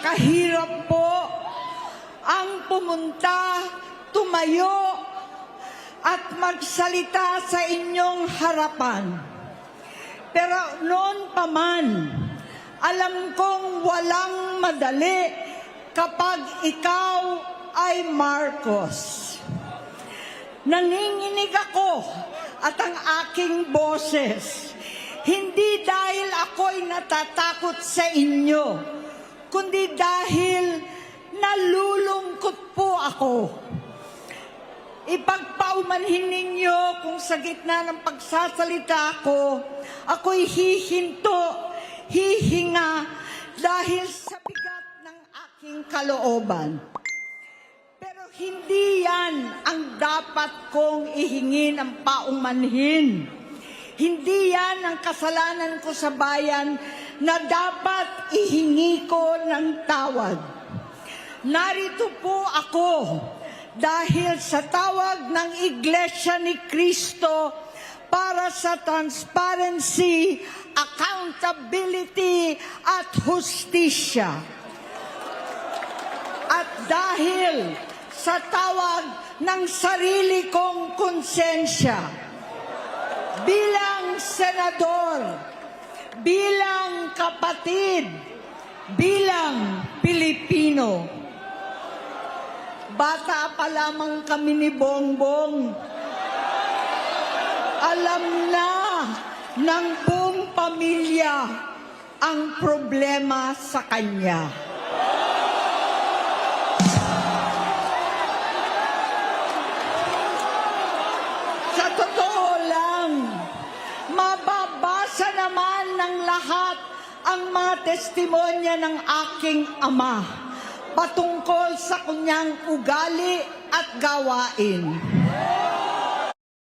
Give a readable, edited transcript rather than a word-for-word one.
napakahirap po ang pumunta, tumayo, at magsalita sa inyong harapan. Pero noon pa man, alam kong walang madali kapag ikaw ay Marcos. Nanginginig ako at ang aking boses, hindi dahil ako'y natatakot sa inyo, kundi dahil nalulungkot po ako. Ipagpaumanhin ninyo kung sa gitna ng pagsasalita ko, ako'y hihinto, hihinga dahil sa bigat ng aking kalooban. Pero hindi yan ang dapat kong ihingi ng paumanhin. Hindi yan ang kasalanan ko sa bayan na dapat ihingi ko ng tawad. Narito po ako dahil sa tawag ng Iglesia ni Cristo para sa transparency, accountability at hustisya. At dahil sa tawag ng sarili kong konsensya, bilang senador, bilang kapatid, bilang Pilipino. Bata pa lamang kami ni Bongbong. Alam na ng buong pamilya ang problema sa kanya. Sa totoo lang, mababasa naman ng lahat ang mga testimonya ng aking ama patungkol sa kanyang ugali at gawain.